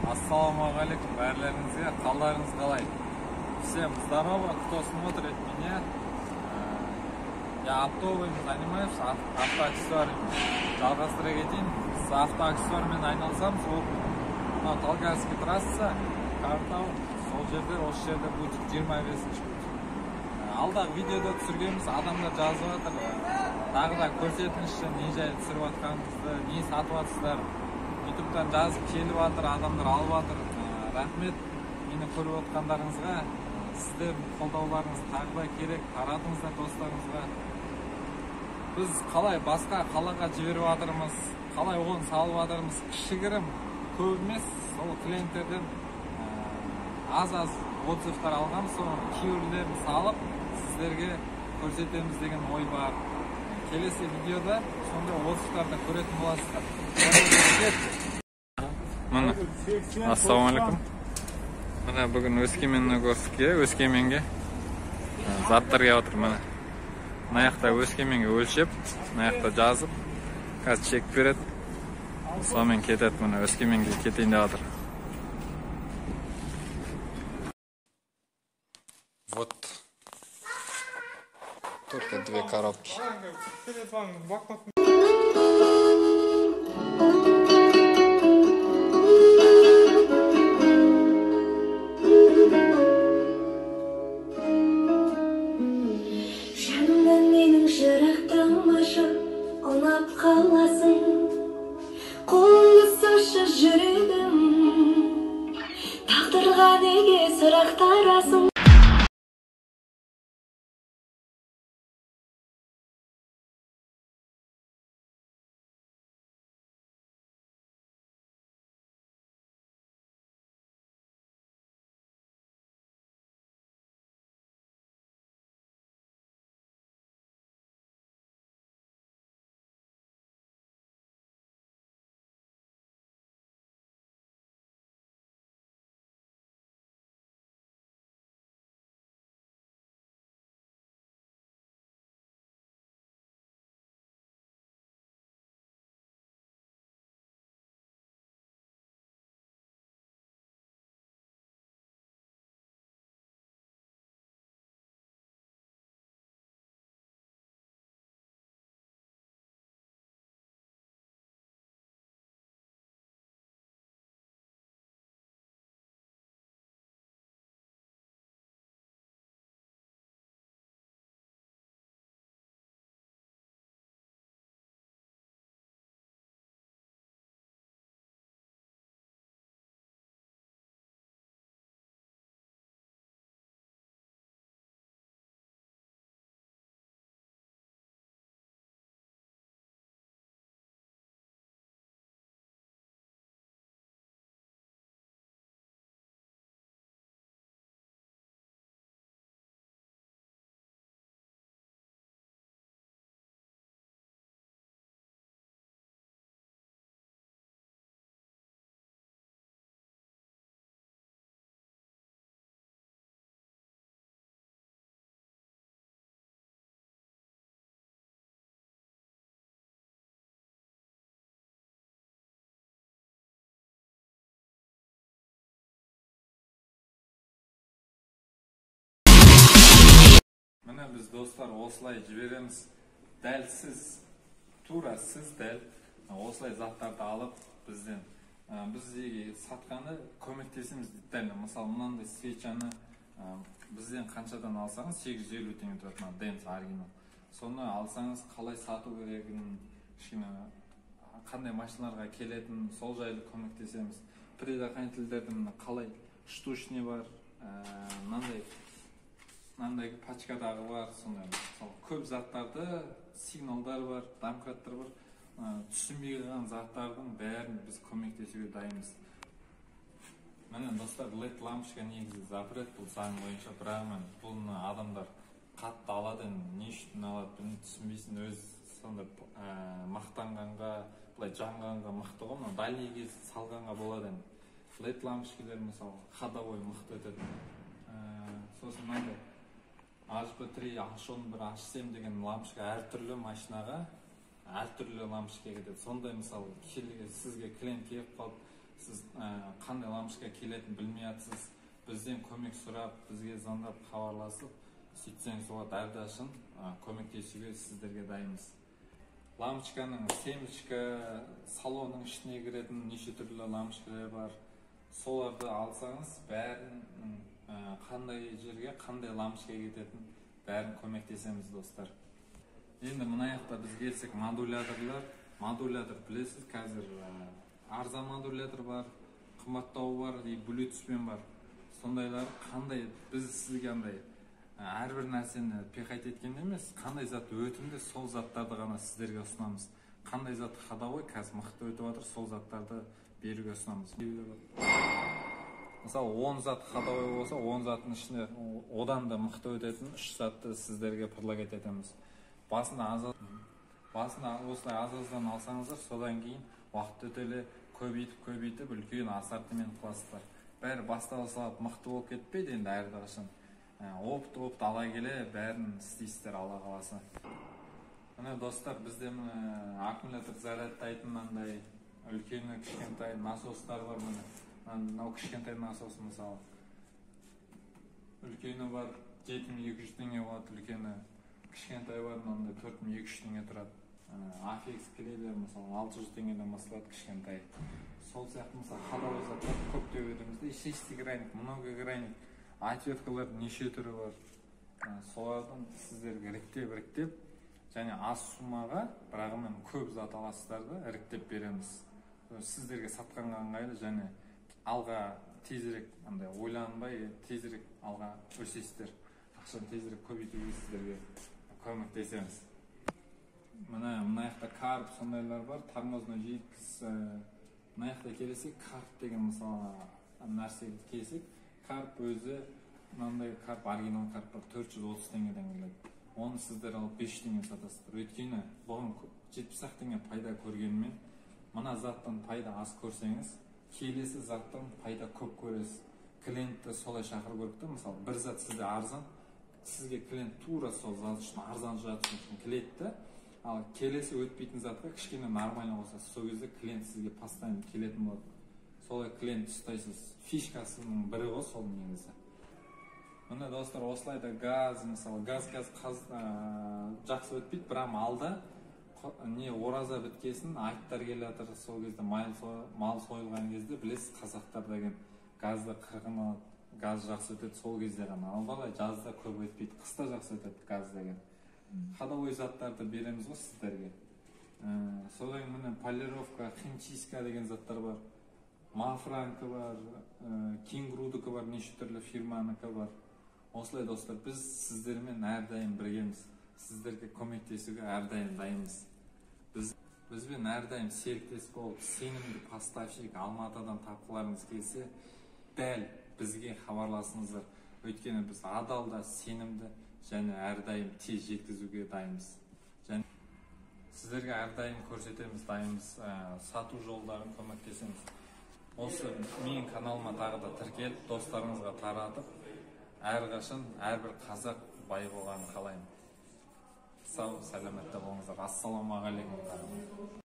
Ассалаумағалейкум барларыңызға, қалдарыңыз қалай? Всем здорово, кто смотрит меня. Я оптовым занимаюсь, автоаксессуарами. Жалғастыра кетейін, сіз автоаксессуармен айналысамыз. Ол Талгарский трасса, Картау, сол жерде, осы жерде бутик 25-ші бутик. Алдағы видеода түсіргенбіз, адамдар жазып жатыр. Тағы да көрсетіңізші, не жай түсіріп жатқаныңызды, не сатып жатсыздар. YouTube'дан жазып келіп жатыр, адамдар алып жатыр. Рахмет мені көріп отқандарыңызға. Сіздердің қолдауларыңыз тағы да керек, таратыңыздар достарыңызға. Біз қалай басқа қалаға жіберіп жатырмыз, қалай оған салып жатырмыз, кішігірім, көп емес, сол клиенттерден аз-аз отзывтар алған, соны кейбіреулерін салып, сіздерге көрсетеміз деген ой бар. Келесі видеода сондай отзывтарды көретін боласыздар. Міне, ассалаумағалейкум. Міне бүгін Өскеменге заттар келіп отыр. Міне мына жақта Өскеменге өлшеп, мына жақта жазып, қазір чек береді. Сонымен кетеді. Міне Өскеменге кетейін деп жатыр. Вот только 2 коробки. Міне біз достар осылай жібереміз. Дәл сіз, тура сіз дәл осылай заттарды алып бізден бізге сатқаны көмектесеміз дейді. Мысалы мынандай свечаны бізден қаншадан алсаңыз 850 теңге тұрады. Дэнс оригинал. Соны алсаңыз қалай сату керегін, қандай машиналарға келетін, сол жайлы көмектесеміз. Предохранительдердің қалай штучный бар, мынандай пачкадағы бар, сондай көп заттарды, сигналдар бар, домкраттар бар, түсінбей қалған заттардың бәрін біз көмектесуге дайынбыз. Міне достар, LED лампочка негізі запрет, бұл заң бойынша, бірақ бұны адамдар қатты алады, не үшін алады, түсінбейсің, өз сондай мақтанғанға, былай жанғанға мықты ғой, дальныйге салғанға болады. LED лампочкалар мысалы ходовой мықты өтеді. Сосын мынандай HP3, H11, H7 деген лампочка әртүрлі машинаға әртүрлі лампочка кетеді. Сондай мысалы сізге клиент келіп қалып сіз қандай лампочка келетінін білмей жатсыз, бізден көмек сұрап, бізге звондап хабарласып, сөйтсеңіз болады, әрдайым көмектесуге сіздерге дайынбыз. Лампочканың семечка, салонның ішіне кіретін неше түрлі лампочкалар бар. Соларды алсаңыз, бәрін қандай жерге, қандай лампочка кететін бәрін көмектесеміз, достар. Енді мына жақта біз келсек, модулятор білесіз, қазір арзан модулятор бар, қымбаттауы бар, Bluetoothпен бар. Сондайлар қандай, біз сізге андай әрбір нәрсені пиқайт еткенде емес, қандай зат өтімді, сол заттарды ғана сіздерге ұсынамыз. Қандай зат ходовой, қазір мықты өтіп жатыр, сол заттарды беруге ұсынамыз. Мысалы 10 зат ходовой болса, 10 заттың ішінде одан да мықты өтетін 3 затты сіздерге предлагать етеміз. Басында осылай аз-аздан алсаңыздар, содан кейін уақыт өте көбейтіп үлкен ассортимент қыласыздар. Бәрі бастала салып мықты болып кетпейді, енді әрдайым опыт ала келе бәрін істейсіздер, алла қаласа. Міне достар, бізде аккумулятор зарядтайтын мынандай үлкені кішкентай насостар бар. Мынау кішкентай насос, мысалы үлкені бар 7200 теңге болады, үлкені кішкентай бар, мынандай 4200 теңге тұрады. AFX келелер мысалы 600 теңгеден басталады, кішкентай. Сол сияқты мысалы ходовой заттар көп деп өтемізде, шестигранник, многогранник, ответкалар неше түрі бар. Солардан сіздерге іріктеп, және аз сумаға, бірағымен көп зат аласыздар да, іріктеп береміз. Сіздерге сатқанға ыңғайлы, және алға тезірек, ойланбай, тезірек алға өсесіздер. Ақшаны тезірек көбейтуге сіздерге көмектесеміз. Мына жақта карп сондайлар бар, тормозный житкіс. Мына жақта келесек, карп деген мысалы нәрсеге келсек, карп өзі, мынандай карп, оригинал карп бар, 430 теңгеден келеді. Оны сіздер алып 5 теңге сатасыздар. Өйткені бұған 70 теңге пайда көргенмен, мына заттан пайда аз көрсеңіз, келесі заттан пайда көп көресіз. Клиентті солай шақыру керек та, мысалы бір зат сізде арзан, сізге клиент тура сол зат үшін арзан жатсын үшін келеді, ал келесі өтпейтін затқа кішкене нормально болса, сол кезде клиент сізге постоянно келетін болады. Солай клиент ұстайсыз. Фишкасының бірі ғой сол негізі. Міне достар, осылай да газ, мысалы газ жақсы өтпейді, бірақ алда ораза біткесін айттар келе жатыр, сол кезде мал сойылған кезде, білесіз, қазақтар деген газды қырғын алады, газ жақсы өтеді сол кезде ғана. Ал қалай жазда көп өтпейді, қыста жақсы өтеді газ деген. Ходовой заттарды береміз ғой сіздерге. Содан міне полировка, химчистка деген заттар бар, Мафранка бар, Кингрудыкі бар, неше түрлі фирманыкі бар. Осылай достар, біз сіздермен әрдайым біргеміз, сіздерге көмектесуге әрдайым дайынбыз. Бізбен әрдайым серіктес болып, сенімді поставщик Алматыдан тапқыларыңыз келсе, дәл бізге хабарласыңыздар. Өйткені біз адалда, сенімді және әрдайым тез жеткізуге дайынбыз. Және сіздерге әрдайым көрсетеміз, дайынбыз, сату жолдарын көмектесеміз. Осы менің каналыма тағы да тіркеліп, достарыңызға таратып, әрқашан әрбір қазақ бай болғанын қалаймын. Сау, сәлеметте болыңыздар. Ассаламағалейкум.